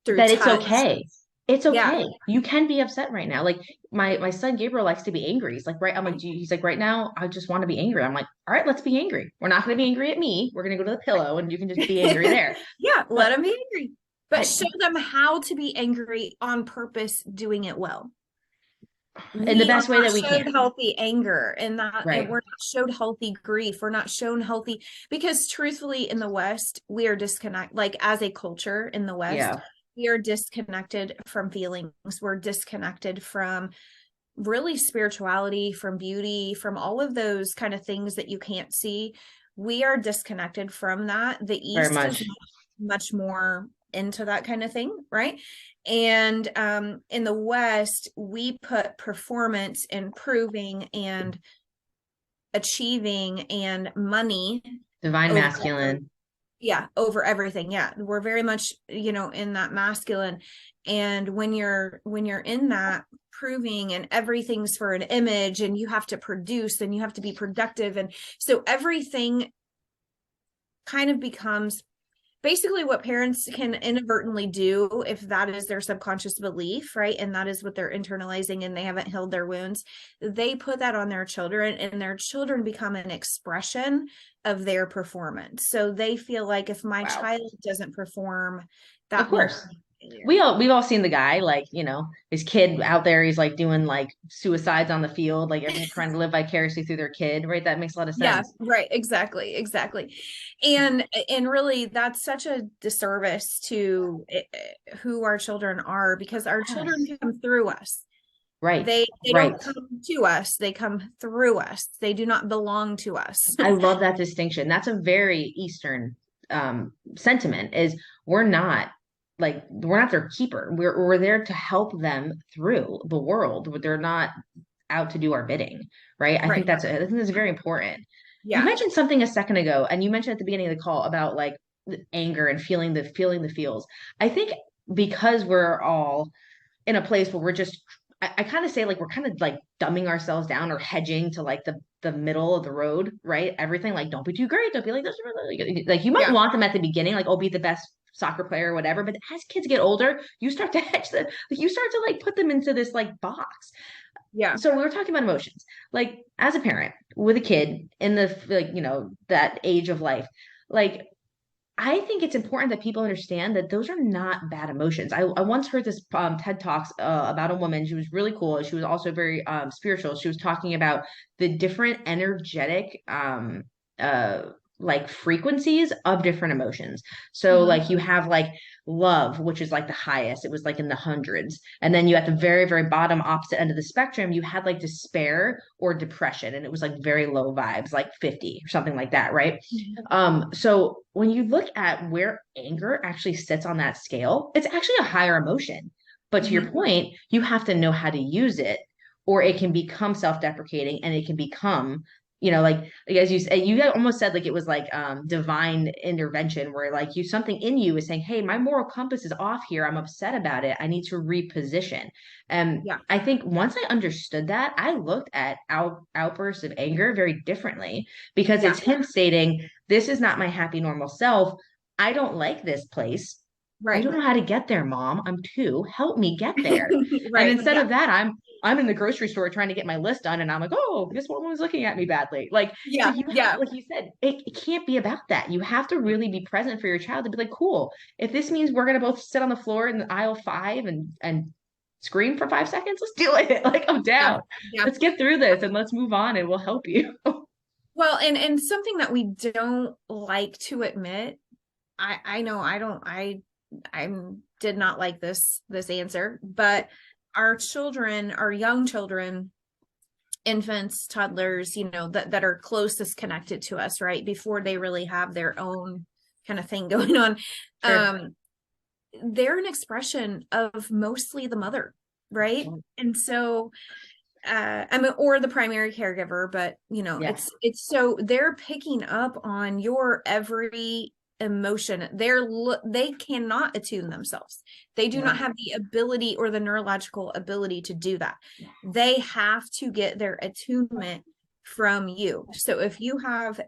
through That it's touch. okay. It's Yeah. okay. You can be upset right now. Like my son Gabriel likes to be angry. He's like, right. I'm like, he's like, right now, I just want to be angry. I'm like, all right, let's be angry. We're not going to be angry at me. We're going to go to the pillow and you can just be angry there. Yeah, let But them be angry, but I, show them how to be angry on purpose, doing it well. in the We are best way not that we showed can. healthy anger, and Right. we're not showed healthy grief. We're not shown healthy, because truthfully, in the West, we are disconnected. Like, as a culture in the West, Yeah. we are disconnected from feelings. We're disconnected from really spirituality, from beauty, from all of those kind of things that you can't see. We are disconnected from that. The Very East is much. much more into that kind of thing, right? And in the West, we put performance and proving and achieving and money Divine over masculine. yeah, over everything. Yeah, we're very much, in that masculine. And when you're in that proving, and everything's for an image, and you have to produce, and you have to be productive, and so everything kind of becomes basically what parents can inadvertently do if that is their subconscious belief, right? And that is what they're internalizing, and they haven't healed their wounds. They put that on their children, and their children become an expression of their performance. So they feel like, if my Wow. child doesn't perform, Of that means course. failure. We've all seen the guy, like, his kid out there, he's like doing like suicides on the field, like everyone's trying to live vicariously through their kid, right? That makes a lot of Yeah, sense. right. Exactly. And really, that's such a disservice to who our children are, because our children Yes. come through us. Right. They don't Right. come to us, they come through us. They do not belong to us. I love that distinction. That's a very Eastern sentiment is we're not their keeper. We're there to help them through the world. They're not out to do our bidding, right? Right. I think that's very important. You Yeah. mentioned something a second ago, and you mentioned at the beginning of the call about like the anger and feeling the feels. I think because we're all in a place where we're just I kind of say like we're kind of like dumbing ourselves down or hedging to like the middle of the road, right? Everything like don't be too great, don't be like this, like you might Yeah. want them at the beginning, like oh be the best soccer player or whatever, but as kids get older, you start to hedge them, you start to like put them into this like box. Yeah. So we were talking about emotions, like as a parent with a kid in the like that age of life, like I think it's important that people understand that those are not bad emotions. I once heard this TED Talks about a woman. She was really cool. She was also very spiritual. She was talking about the different energetic uh, like frequencies of different emotions. So Hmm. like you have like love, which is like the highest. It was like in the hundreds. And then you at the very, very bottom opposite end of the spectrum, you had like despair or depression. And it was like very low vibes, like 50 or something like that, right? So when you look at where anger actually sits on that scale, it's actually a higher emotion. But to your Hmm. point, you have to know how to use it, or it can become self-deprecating and it can become, like as you said, you almost said like it was like divine intervention where like something in you is saying, hey, my moral compass is off here. I'm upset about it. I need to reposition. And Yeah. I think once I understood that, I looked at outbursts of anger very differently because Yeah. it's him stating, this is not my happy, normal self. I don't like this place. I Right. don't know how to get there, mom. I'm two. Help me get there. And Right. instead Yeah. of that, I'm in the grocery store trying to get my list done, and I'm like, oh, this woman was looking at me badly. Like, so Yeah. you have, Yeah. like you said, it can't be about that. You have to really be present for your child to be like, cool. If this means we're gonna both sit on the floor in the aisle 5 and scream for 5 seconds, let's do it. Like, I'm Yeah. down. Yeah. Let's get through this and let's move on, and we'll help you. Well, and something that we don't like to admit, I know I did not like this answer, but our children, our young children, infants, toddlers, that are closest connected to us, right? Before they really have their own kind of thing going on. Sure. They're an expression of mostly the mother, right? And so I mean, or the primary caregiver, but Yes. it's so they're picking up on your every emotion. They cannot attune themselves. They do not Right. have the ability or the neurological ability to do that. They have to get their attunement from you. So if you have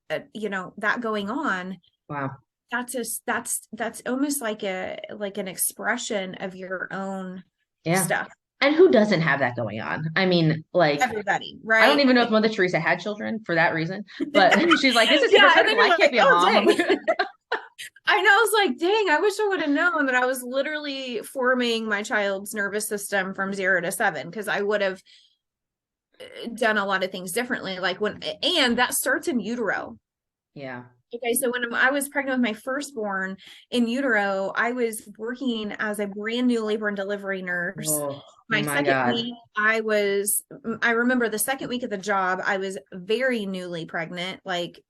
that going on, Wow. that's almost like an expression of your own Yeah. stuff. And who doesn't have that going on? I mean, like, Everybody, I don't right? even know if Mother Teresa had children for that reason, but she's like, this is Yeah, and hypocritical. then I you're can't like, be a oh mom. I'm dang. like, I know. I was like, dang, I wish I would have known that I was literally forming my child's nervous system from 0 to 7, because I would have done a lot of things differently. And that starts in utero. yeah. Okay, so when I was pregnant with my firstborn in utero, I was working as a brand new labor and delivery nurse. Oh My my second God. week, I remember the second week of the job, I was very newly pregnant, like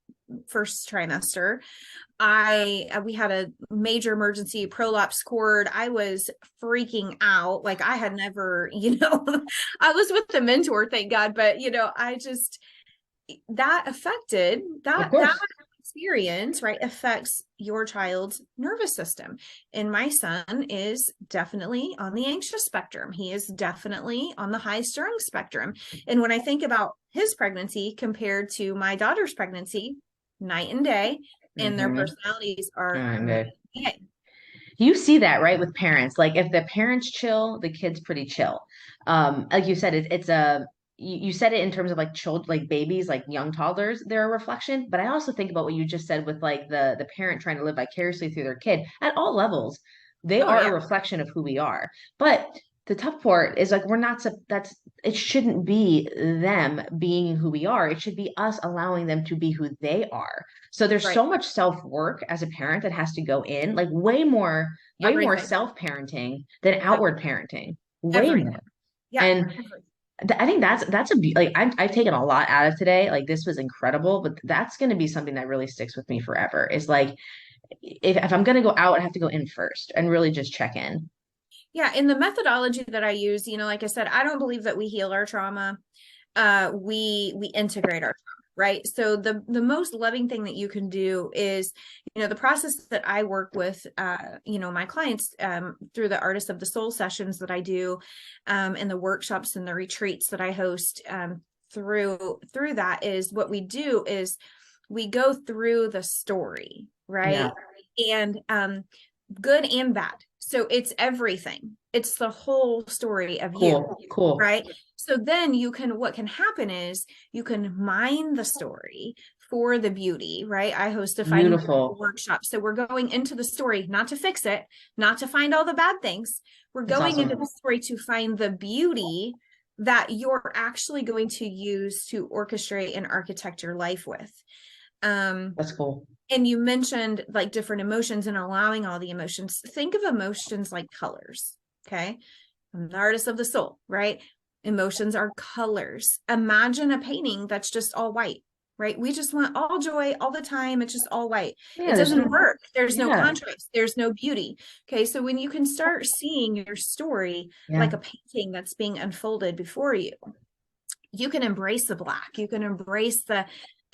first trimester. We had a major emergency prolapse cord. I was freaking out. Like I had never, I was with the mentor, thank God, but I just that affected Of that course. experience, right, affects your child's nervous system. And my son is definitely on the anxious spectrum. He is definitely on the high strung spectrum. And when I think about his pregnancy compared to my daughter's pregnancy, night and day, and their Mm-hmm. personalities are night Okay. and day. You see that, right, with parents. Like if the parents chill, the kid's pretty chill. Like you said, it's a you said it in terms of like children, like babies, like young toddlers, they're a reflection. But I also think about what you just said with like the parent trying to live vicariously through their kid at all levels. They Oh are a yeah, reflection of who we are. But the tough part is like we're not that's it shouldn't be them being who we are. It should be us allowing them to be who they are. So there's right. so much self-work as a parent that has to go in, like way more Everything. self-parenting than outward Everything. parenting. Way Everything. more. Yeah. And I think that's like I've taken a lot out of today. Like this was incredible, but that's going to be something that really sticks with me forever. Is like if I'm going to go out, I have to go in first and really just check in. Yeah, in the methodology that I use, like I said, I don't believe that we heal our trauma. We integrate our trauma, right? So the most loving thing that you can do is, the process that I work with, my clients through the Artists of the Soul sessions that I do, and the workshops and the retreats that I host, through that is what we do is we go through the story, Yeah. right? And good and bad. So it's everything. It's the whole story of you, Cool. Cool. right? So then what can happen is you can mine the story for the beauty, right? I host a finding Beautiful. workshop. So we're going into the story, not to fix it, not to find all the bad things. We're That's going into awesome. the story to find the beauty that you're actually going to use to orchestrate and architect your life with. That's cool. And you mentioned like different emotions and allowing all the emotions. Think of emotions like colors. Okay. I'm the artist of the soul, right? Emotions are colors. Imagine a painting that's just all white, right? We just want all joy all the time. It's just all white. Yeah, It there's doesn't work. There's no yeah. contrast. There's no beauty. Okay. So when you can start seeing your story Yeah. like a painting that's being unfolded before you, you can embrace the black, you can embrace the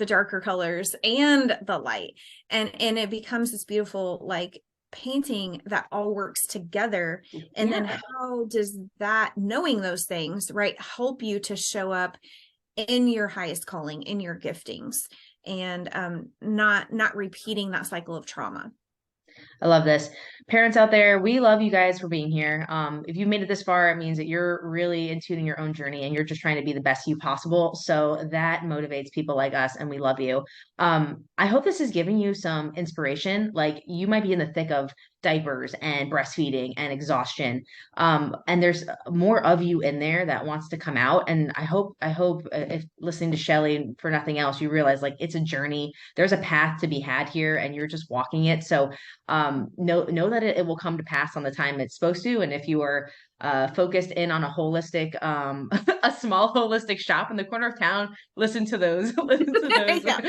darker colors and the light, and it becomes this beautiful like painting that all works together. And then Yeah. how does that, knowing those things, right, help you to show up in your highest calling, in your giftings, and not repeating that cycle of trauma. I love this. Parents out there, we love you guys for being here. If you made it this far, it means that you're really in tuning your own journey and you're just trying to be the best you possible. So that motivates people like us, and we love you. I hope this is giving you some inspiration. Like you might be in the thick of diapers and breastfeeding and exhaustion. And there's more of you in there that wants to come out. And I hope if listening to Shelley for nothing else, you realize like it's a journey. There's a path to be had here, and you're just walking it. So know that it will come to pass on the time it's supposed to. And if you are focused in on a holistic, a small holistic shop in the corner of town, listen to those, listen to those, Yeah,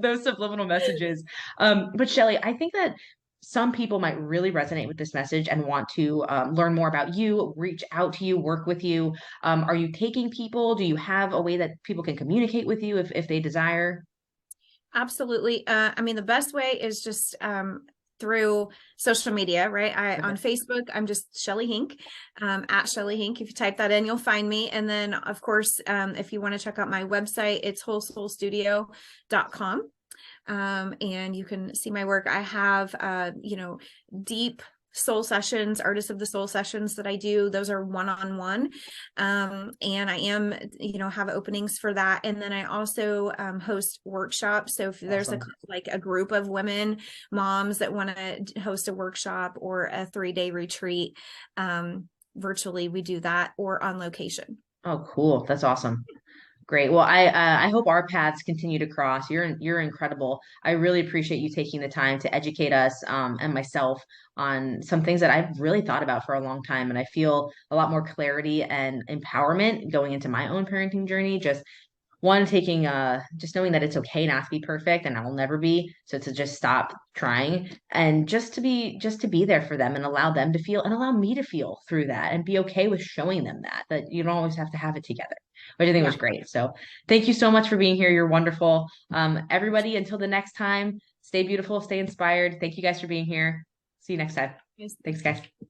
those subliminal messages. But Shelley, I think that some people might really resonate with this message and want to learn more about you, reach out to you, work with you. Are you taking people? Do you have a way that people can communicate with you if they desire? absolutely. I mean, the best way is just through social media, right? On Facebook, I'm just Shelley Henk, at Shelley Henk. If you type that in, you'll find me. And then, of course, if you want to check out my website, it's wholesoulstudio.com. And you can see my work. I have, deep soul sessions, artists of the soul sessions that I do. Those are one-on-one. And I am, have openings for that. And then I also host workshops. So if there's Awesome. a group of women, moms that want to host a workshop or a 3-day retreat, virtually, we do that, or on location. Oh, cool. That's awesome. Great. Well, I hope our paths continue to cross. You're incredible. I really appreciate you taking the time to educate us and myself on some things that I've really thought about for a long time, and I feel a lot more clarity and empowerment going into my own parenting journey. Just one, taking just knowing that it's okay not to be perfect and I'll never be, so to just stop trying and just to be there for them and allow them to feel and allow me to feel through that and be okay with showing them that you don't always have to have it together, which I think was Yeah. great. So thank you so much for being here. You're wonderful. Everybody, until the next time, stay beautiful, stay inspired. Thank you guys for being here. See you next time. Thanks, guys.